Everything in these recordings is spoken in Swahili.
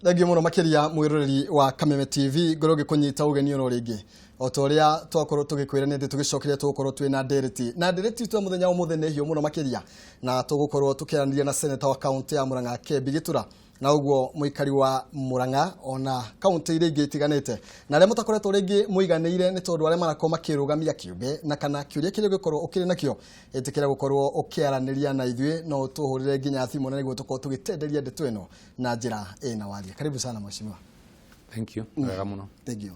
Thengio muno makiria mwiroreri wa Kameme TV ngoroge kunyita ugeni ono ringi otoria twakorwo tugikwira nindi tugicokeria tugukorwo twina ndereti twa muthenya umuthene hiyo muno makiria na tugukorwo tukiaraniria na senator wa county ya Murang'a Kebbi Gitura na uguo muikari wa Murang'a ona county iri ingi tiganite na ria mutakoretwo ringi muiganeire ni tondu aria marako makirugamia kiumbe na kana kiuria kiri gukorwo ukiri nakio etikira gukorwo ukiaraniria na ithue no tuhurire nginya thimu na niguo tukorwo tugitenderia ndeto ino na njira ina waria. Karibu sana mheshimiwa. Thank you. Wega muno. Thank you.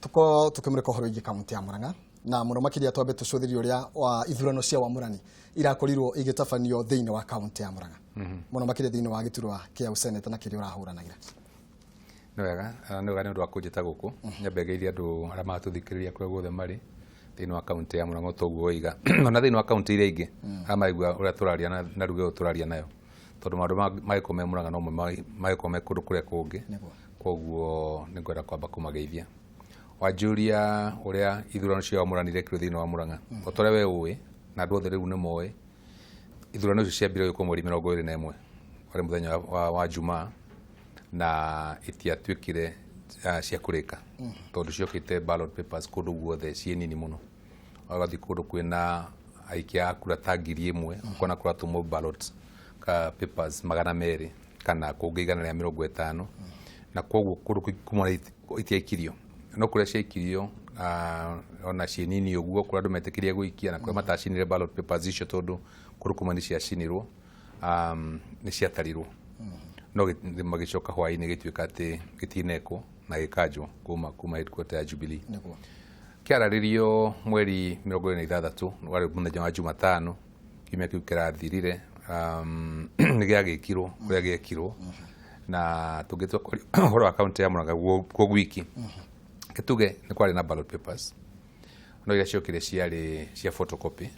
Tuko tukimureka horo ingi county ya Murang'a na muno makiria twambe tucuthirio ria wa ithurano cia wa Murani irakorirwo igitafanio thiini wa county ya Murang'a. Muno makiria thiini wa giturwa kia useneta na kiria urahuranagira. Wega ni undu wa kunjita guku nyambegeirie andu aria matuthikiriria kuri guothe mari thiini wa county ya Murang'a toguo iga ona thiini wa county iria ingi amaigua uria turaria na rugo turaria nayo tondu maundu magiko me Murang'a no magiko me kundu kuria kungi koguo ni ngwenda kwamba kumageithia wajuria uria ithurano cia wa Murani rekirwo thiini wa Murang'a otore we uwi na andu othe riu ni moe ithurano icio ciambire ku mweri 21 wari muthenya wa Jumaa na itiatuikire cia kurika tondu ciokite ballot papers kundu guothe cie nini muno agathi kundu kwina aikia kura tangiri imwe ukona kura tumo ballot ka papers 200 kana kungigana ria 50 na koguo kundu kumana itiaikirio no kuria ciaikirio ona cie nini uguo kura andu metikiria guikia na kuria matacinire ballot papers icio tondu kundu kumani ciacinirwo ni ciatarirwo no magicoka hwaini gituika ati gitineko na gikanjwo kuma headquarter ya Jubilee kiararirio mweri 26 wari muthenya wa Jumatano kimya kiu kirathirire ni giagikirwo kuria giekirwo na tugitwa horo account ya Murang'a kwa wiki kituge ni kwari na ballot papers no ya ciokire ciari cia photocopy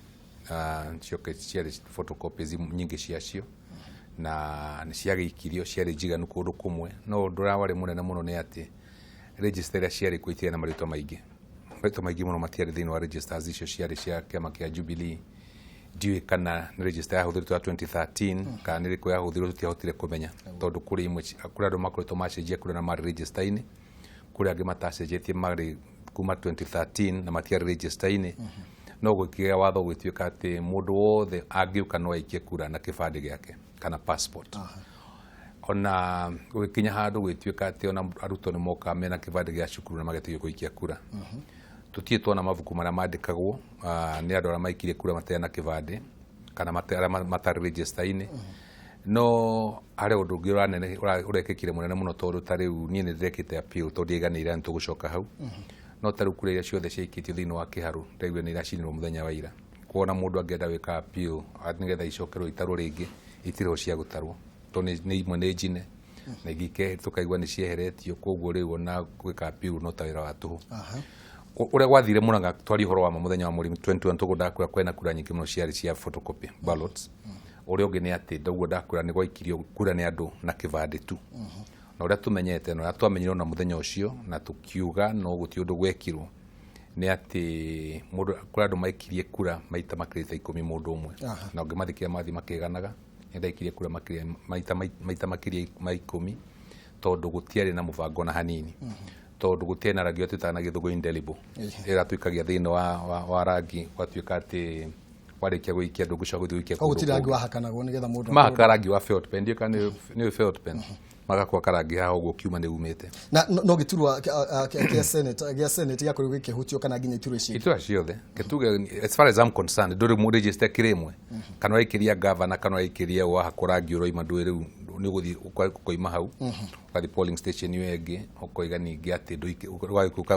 ciokire ciari photocopies nyingi ciacio na ciagikirio ciari jiganu kundu kumwe no ndura wari munene muno ni ati register ya ciari kuitia na marito maigi muno matiari thiini wa registers icio ciari cia kiama kia Jubilee diwe kana register ya huthiritwo 2013 kana ni ya huthiritwo tiahotire kumenya tondu kuri imwe kuri andu makoretwo macenjia kuri na mari register-ini kuri angi matacenjetie mari kuma 2013 na matiari register-ini no gukiga watho gwituika ati mundu wothe angiuka no aikie kura na kibande giake kana passport ona gukinya handu gwituika ati ona aruto ni moka mena kibande gia cukuru na magetigio kuikia kura tutie tuona mavuku maria mandikagwo ni andu aria maikirie kura mataya na kibande kana matari register-ini no are undu ungi uranene urekekire munene muno tondu tariu nie ni ndirekite appeal tondu iganira ntugucoka hau no taru kure iria ciothe ciikitio thiini wa kiharu ndeigwe ni iracinirwo muthenya wa ira kuona mundu angenda wika appeal nigetha icokerwo itaru ringi itirwo cia gutarwo tondu ni imwe ni njine na igike tukaigwa ni cieheretio koguo riu ona gwika appeal no tawira wa tuhu uria gwathire Murang'a twari horo wa muthenya wa mweri 21 tugundakura kwena kura nyingi muno ciari cia photocopy ballots uria ungi ni ati ndaguo ndakura ni gwaikirio kura ni andu na kibande tu na uria tumenyete no twamenyire na muthenya ucio na tukiuga no guti undu gwekirwo ni ati mundu kura andu maikirie kura maita makirite 10 mundu umwe na ungi mathikia mathi makiganaga ndaikirie kura maita makirie 10 tondu gutiari na mubango na hanini tondu gutiena ragio tutana githugu indelible ira tuikagia thiini wa rangi gwatuika ati warikia guikia ndugu cia guthiukia kundu gutirangi wa hakanagwo nigetha mundu makarangi wa felt pen ndio kana ni felt pen magakwa karangi haho guo kiuma ni umite na no giturwa kia senate yakuri gikihutio kana nginya iturwa ici iturwa ciothe kituge as far as I'm concerned nduri mu register kiremwe kana ikiria governor kana ikiria wa hakurangi uro imandu riu ni guthi koima hau kali polling station yenge okoiga ningi ati ndu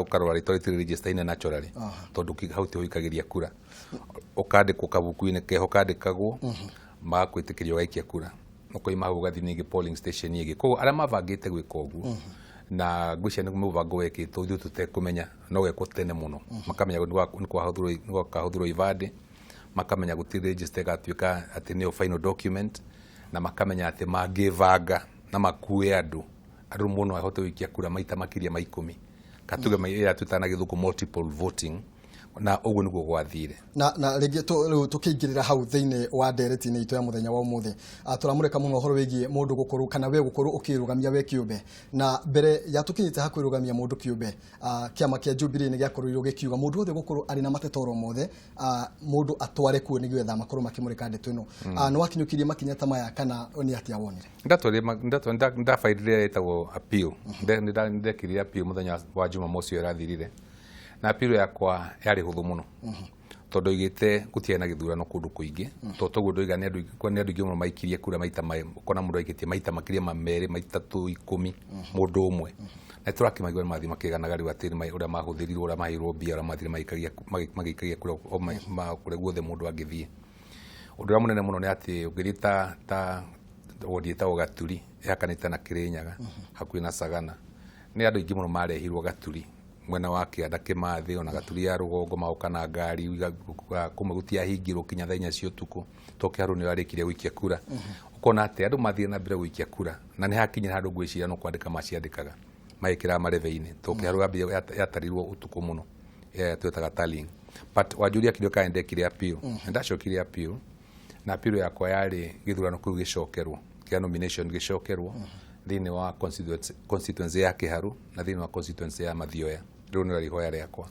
ukarora ritwa register ine naturally tondu hauti hoikagiria kura ukandikwo kabuku-ini keho kandikagwo magakwitikĩrio gaikia kura ukoima hau gathi ningi polling station yenge koguo aria mabangite gwika uguo na ngwicia ni mubango wekitwo ithu tutekumenya no wekwo tene muno makamenya ni kwahũthĩrwo ibande makamenya guti register gatuika ati ni final document na makamenya ati magivanga na makue andu muno ahote wikia kura maita makiria ma 10 katuge maira tutana githuku multiple voting na uguo niguo gwathire na rĩngĩ tũkĩingĩrĩra hau thĩinĩ wa ndereti-inĩ itũ ya mũthenya wa ũmũthĩ tũramũreka mũno ũhoro wĩgiĩ mũndũ gũkorwo kana we gũkorwo ũkĩrũgamia we kĩũmbe na mbere ya tũkinyĩte ha kwĩrũgamia mũndũ kĩũmbe kĩama kĩa Jubilee nĩ gĩakorirwo gĩkiuga mũndũ othe gũkorwo arĩ na matetoro mothe mũndũ atware kuo nĩgetha makorwo makĩmũrĩka ndeto ĩno nĩ wakinyũkirie makinya ta maya kana nĩ atĩa wonire ndabaidire ĩtagwo appeal ndekire appeal mũthenya wa Jumamosi ĩrathirire na appeal yakwa yarĩ hũthũ mũno tondũ igĩte gũtiarĩ na gĩthurano kũndũ kũingĩ toguo ndoiga nĩ andũ aingĩ mũno maikirie kura maita kona mũndũ aikĩtie maita makĩria ma merĩ matatũ 10 mũndũ ũmwe na tũrakĩmaigua nĩ mathiĩ makĩganaga rĩu atĩ ũrĩa mahũthĩrirwo ũrĩa mahĩirwo mbia ũrĩa mathire magĩikagia kura kũrĩa guothe mũndũ angĩthiĩ ũndũ ũrĩa mũnene mũno nĩ atĩ ũngĩthiĩ ta wodi ĩtagwo Gaturi yakanĩte na Kĩrĩnyaga hakuhĩ na Sagana nĩ andũ aingĩ mũno marehirwo Gaturi mwena wa Kĩanda Kĩmathi ona Gaturi ya rũgongo maũka na ngari kumwe gũtiahingirwo kinya thaa 4 cia ũtukũ to Kĩharũ nĩ warĩkirie gũikia kura ũkona atĩ andũ mathire na mbere gũikia kura na nĩ hakinyire handũ ngwĩciria no kwandĩka maciandĩkaga magĩkĩra marebe-inĩ to Kĩharũ yatarirwo ũtukũ mũno twetaga tallying but wanjũria kĩrĩa kaendekire appeal ndacokire appeal na appeal yakwa yarĩ gĩthurano kĩu gĩcokerwo kĩa nomination gĩcokerwo thĩinĩ wa constituency ya Kĩharũ na thĩinĩ wa constituency ya Mathioya rĩu nĩ ihoya rĩakwa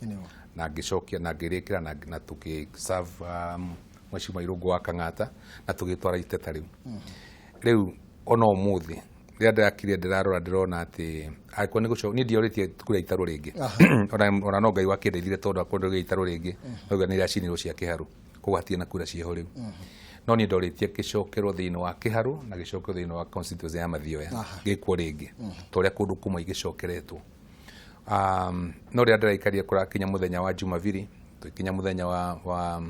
na ngĩcokia na ngĩrĩkĩra na tũkĩserve Mheshimiwa Irũngũ wa Kang'ata na tũgĩtwara iteta rĩu ona ũmũthĩ rĩrĩa ndĩrakire ndĩrona atĩ akorwo nĩ gũcoka niĩ ndiorĩtie kura itarũ rĩngĩ ona no Ngai wakĩndeithire tondũ akorwo ndĩrĩ itarũ rĩngĩ no nĩ iracinirwo cia Kĩharũ koguo hatirĩ na kura cieho rĩu no nĩ ndorĩtie gĩcokerwo thĩinĩ wa Kĩharũ na gĩcokerwo thĩinĩ wa constituency ya Mathioya gĩkwo rĩngĩ torĩa kũndũ kũmwe igĩcokeretwo no rĩrĩa ndĩraikaria kũrakinya mũthenya wa Jumapili tũkinya mũthenya wa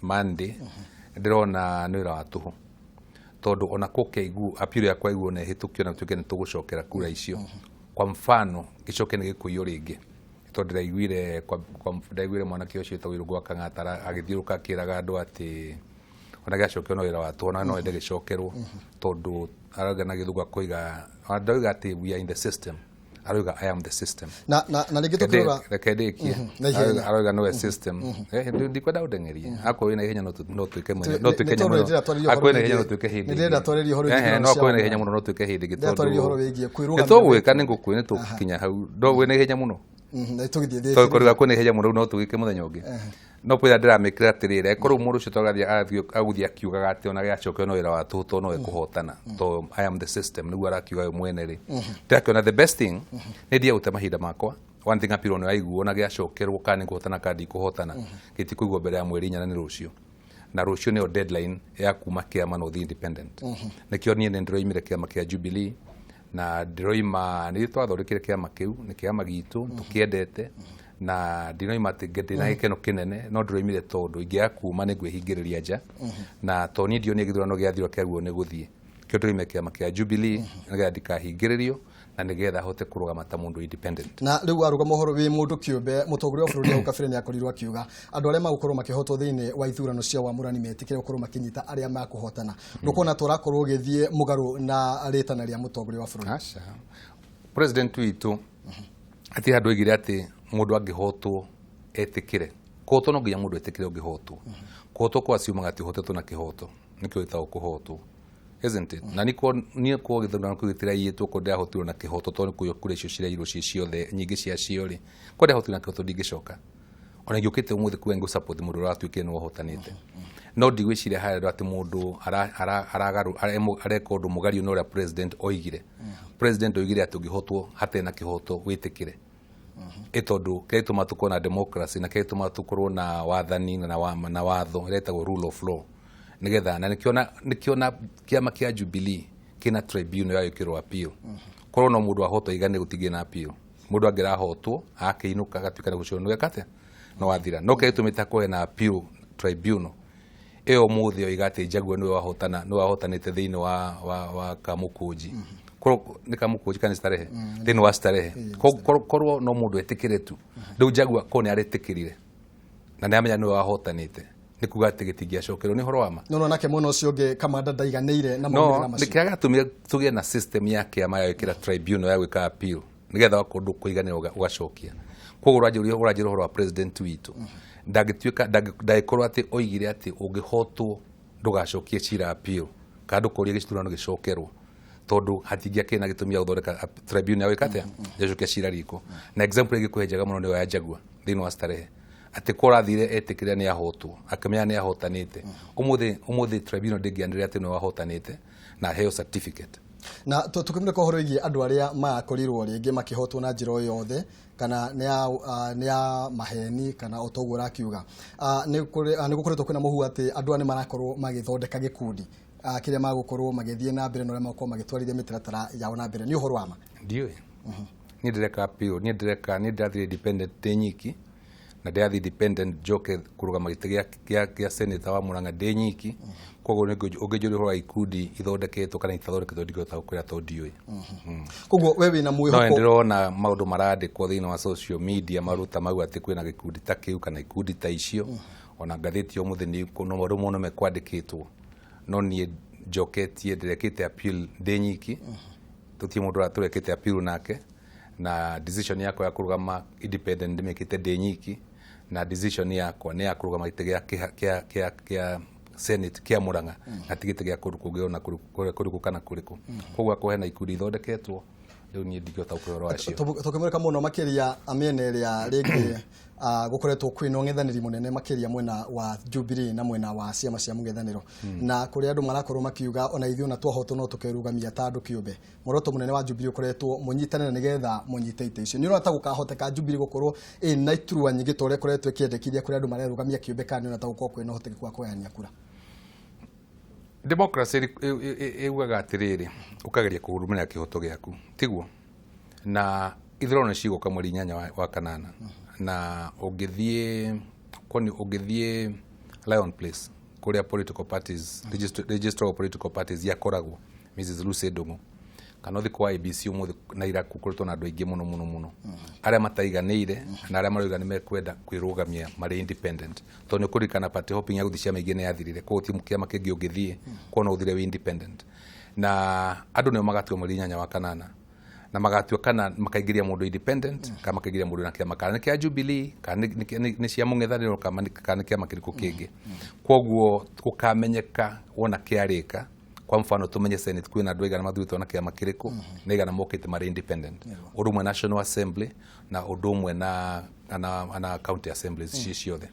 Monday ndĩrona nĩ wĩra wa tũhũ tondũ ona kũkĩigu appeal yakwa iguo na hĩtũkio na tuĩke nĩ tũgũcokera kura icio kwa mfano gĩcoke nĩ gĩkũiywo rĩngĩ tondũ ndaiguire mwanake ũcio wĩtagwo Irũngũ wa Kang'ata agĩthiũrũka akĩraga andũ atĩ ona gĩacokio no wĩra wa tũhũ na no ende gĩcokerwo tondũ arauga na gĩthũngũ akũiga ndauga atĩ we are in the system arauga I am the system na rĩngĩ tũkĩrora rekendekie arauga no system ndikwenda ũndengerie akorwo na ihenya no tuĩke mwene no tuĩke nyamũ akorwo na ihenya no tuĩke hindi nĩrenda twarĩrie ũhoro wĩgiĩ no akorwo na ihenya mũno no tuĩke hindi twarĩrie ũhoro wĩgiĩ kwĩrũgamia tũgwĩka nĩ ngũkwĩra tũkinya hau ndogwe na ihenya mũno tũgĩkorwo kwĩna ihenya mũno no tũgĩke mũthenya ũngĩ no pwĩra ndĩramĩkĩra atĩrĩrĩ korwo mũndũ ũcio agũthiĩ akiugaga atĩ ona gĩacokio no wĩra wa tũhũ to no ekũhotana to I am the system nĩguo arakiuga we mwene rĩ ndĩrakĩona the best thing nĩ thiĩ gũte mahinda makwa one thing appeal no yaiguo na gĩacokerwo kana nĩkũhotana kandi kũhotana gĩtikũigwo mbere ya mweri 4 nĩ rũciũ na rũciũ nĩyo deadline ya kuma kĩama no the independent nĩkĩo niĩ nĩ ndĩroimire kĩama kĩa Jubilee na ndĩroima nĩ twathondekire kĩama kĩu nĩ kĩama gitũ tũkĩendete na ndinoima atĩ ndĩna gĩkeno kĩnene no ndĩroimire tondũ ingĩaga kuma nĩ ngwĩhingĩrĩria nja na to niĩ ndionire gĩthurano gĩathirwo kĩaguo nĩ gũthiĩ kĩo ndĩroime kĩama kĩa Jubilee nĩgetha ndikahingĩrĩrio na nĩgetha hote kũrũgama ta mũndũ independent na rĩu arũgama ũhoro wĩ mũndũ kĩũmbe mũtongoria wa bũrũri wa kabere nĩ akorirwo akiuga andũ arĩa magũkorwo makĩhotwo thĩinĩ wa ithurano cia wamũrani metĩkĩre gũkorwo makĩnyita arĩa makũhotana ndũkona tũrakorwo gĩthiĩ mũgarũ na rĩtana rĩa mũtongoria wa bũrũri president witũ ati handũ igire atĩ mũndũ angĩhotwo etĩkĩre kũhotwo no nginya mũndũ etĩkĩre ũngĩhotwo kũhotwo kwa ciumaga atĩ ũhotetwo na kĩhoto nĩkĩo gĩtagwo kũhotwo isn't it na niĩ kwa gĩthurano kĩu gĩtiraiyĩtwo ko ndĩrahotirwo na kĩhoto tondũ kũrĩa kura icio cirairwo ciĩ ciothe nyingĩ cia cio rĩ ko ndĩrahotirwo na kĩhoto ndingĩcoka ona ngĩũkĩte ũmũthĩ kuga ngũ support mũndũ ũrĩa watuĩkire nĩ wahotanĩte no ndigwĩciria harĩa atĩ mũndũ areka ũndũ mũgari na ũrĩa president oigire president oigire atĩ ũngĩhotwo hatarĩ na kĩhoto wĩtĩkĩre ĩtondũ kĩrĩtũma tũkorwo na democracy na kĩrĩtũma tũkorwo na wathani na watho ĩretagwo rule of law nĩgetha na nĩkĩona kĩama kĩa Jubilee kĩna tribunal ya gwĩkĩrwo appeal korwo no mũndũ ahotwo igane gũtigĩ na appeal mũndũ angĩrahotwo akĩinũka agatuĩka gũcio nĩ gakate no wathira no kĩrĩtũmĩte kũhe na appeal tribunal ĩyo mũthĩ oiga atĩ Njagua nĩwe wahotanĩte thĩinĩ wa Kamũkũnji nĩ Kamũkũnji kana Starehe thĩinĩ wa Starehe korwo no mũndũ etĩkĩre tu rĩu Njagua ko nĩ aretĩkĩrire na nĩ amenya nĩwe wahotanĩte nĩ kuga atĩ gĩtingĩacokerwo nĩ ũhoro wa ma no nake mũno ũcio ũngĩ kamanda ndaiganĩire na maumĩrĩra macio nĩkĩo gatũmire tũgĩe na system ya kĩama ya gwĩkĩra tribunal ya gwĩka appeal nĩgetha kũndũ kũiganĩra ũgacokia koguo urajira horo wa president witu ndagituika ndagikorwo ati oigire ati ungihotwo ndugacokie cira appeal kandu kuria gicithurano gicokerwo tondu hatingia kina gitumia guthondeka tribunal ya wikatia yacokia cira riko na example igi kuhenjaga muno ni ya Jagua thini wa Starehe ati korathire etikira ni ahotwo akimenya ni ahotanite umuthi tribunal ndingianire ati no ahotanite na heo certificate na tukimire ko horo igi andu aria makorirwo ringi makihotwo na njiro yothe kana ni ya maheni kana otoguo rakiuga ni gukoretwo kwina muhu ati andu ani marakorwo magithondeka gikundi kiria magukorwo magithie na mbere no rema ko magitwarithia mitaratara yao na mbere ni uhoro wama ndio ni direka appeal ni ndathire independent nyiki na ndathi independent joke kurugama gite gya senator wa Murang'a nyiki koguo ni ungijuri horo ikundi ithondeketwo kana itathondeketwo ndigota kwira to ndioi koguo wewe na mwihoko no ndirona maundu marandikwo thini wa social media maruta mau ati kwina gikundi ta kiu kana ikundi ta icio ona ngatheti umuthi ni no maundu mono mekwandikitwo no ni joketie ndirekite appeal nyiki tutie mundu aturekite appeal nake na decision yako ya kurugama independent ndimekite nyiki na decision yako ni ya kurugama gite kia Senate kia Murang'a atigite gya kurukugiona kurukukana kuriku koguo ko hena ikundi ithondeketwo riu ni ndigota ukuroro acio tukimurika muno makiria amiene ria ringi gukoretwo kwina ng'ethaniri munene makiria mwena wa Jubilee na mwena wa ciama cia mung'ethaniro na kuri andu marakorwo makiuga ona ithuĩ ona twahotwo no tukerugamia ta andu kiumbe muroto munene wa Jubilee ukoretwo munyitanira nigetha munyite ite icio ni urata gukahoteka Jubilee gukorwo na iturwa nyingi tore koretwo kiendekithia kuri andu marerugamia kiumbe kana ona ta gukorwo kwina hotekeki wa kuyania kura democracy eugaga atiriri ukageria kugurumira kihoto giaku tiguo na ithurano ciguka mweri 8 wa kanana na ungithie Lion Place kuria political parties register of political parties yakoragwo Mrs. Lucy Ndung'u kana thi kwa IBC umuthi na iraku kuritwo na andu aingi muno aria mataiganire na aria maroiga ni mekwenda kwirugamia mari independent to ni kurikana party hopping ya guthia ciama ingine yathirire ko ti mukiama kingi ungithie kuona uthire wi independent na andu ne magatio mweri 8 wa kanana na magatio kana makaigiria mundu independent kama makaigiria mundu na kiama kana kia Jubilee kana ni cia mung'ethaniro kana kiama kiriku kingi koguo ukamenyeka wona kiarika kwa mfano tumenye Senate kwina andu aigana mathurĩtwo na kiama kiriku na aigana mokite mari independent undu mwe National Assembly na undu mwe na county assemblies ciothe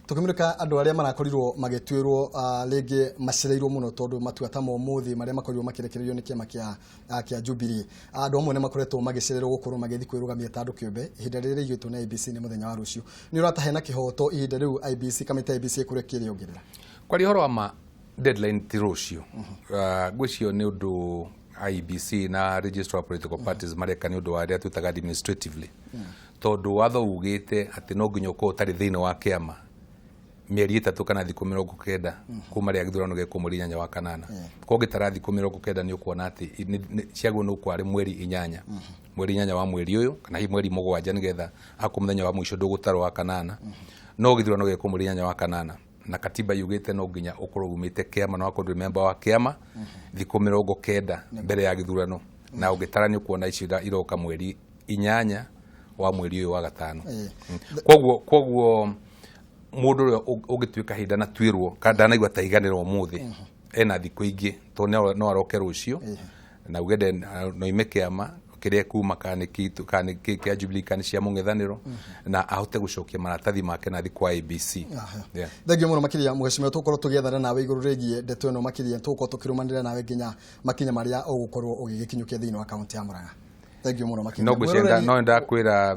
tukimirika andu aria marakorirwo magitwirwo ringi macireirwo muno tondu matua ta momuthi maria makorirwo makirekererio ni kiama kia Jubilee andu amwe ne makoretwo magicererwo gukorwo magithi kwirugamia ta andu kiumbe ihinda riri igitwo na IBC ni muthenya wa rucio ni uratahe na kihoto ihinda riu IBC kamite IBC kurekeria ongerera kwa rihoro ama deadline tirocio gwicio ni undu IBC na register of political parties mareka ni undu wa aria tutaga administratively tondu watho ugite ati no nginya uko tari thini wa kiama mieri 3 kana thiku 90 kuma ria githurano geko mweri 8 wa kanana ko gitara thiku 90 ni ukuona ati ciaguo no kwari mweri 8 mweri 8 wa mweri uyu kana hi mweri 7 nigetha akumthenya wa mwisho ndugutarwo wa kanana no githurano geko mweri 8 wa kanana na katiba yugite no nginya ukorwo umite kiama na wakorwo member wa kiama thiku 90 mbere ya githurano na ugitara ni ukuona icira iroka mweri 8 wa mweri uyu wa gatano koguo mundu ugituika hinda na twirwo kada na igwa taiganirwo muthi ena thiku ingi to no aroke rucio na ugende no ime kiama kiria kuma kana kia Jubilee kana cia mung'ethaniro na ahote gucokia maratathi make na thiku IBC thengio muno makiria mugeshimira tukorwo tugiethana nawe iguru regie ndeto eno makiria tukorwo tukirumanira nawe nginya makinya maria ugukorwo ugigikinyukia thini wa county ya Murang'a thengio muno makiria no gucenda no ndakwira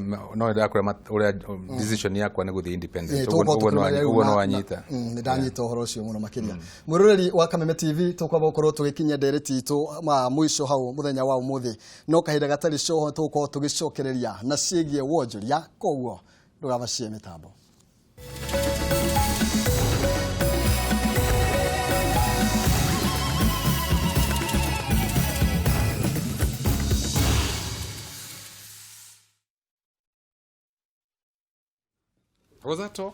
uria decision yakwa ni guthi independent uguo no wanyita ni ndanyita uhoro ucio muno makiria mwiroreri wa Kameme TV tukwamba gukorwo tugikinya ndereti itu ma mwisho hau muthenya wa umuthi no kahinda gatari shoho tukorwo tugicokereria na ciigie wonjoria koguo ndugavacie mitambo Was that all?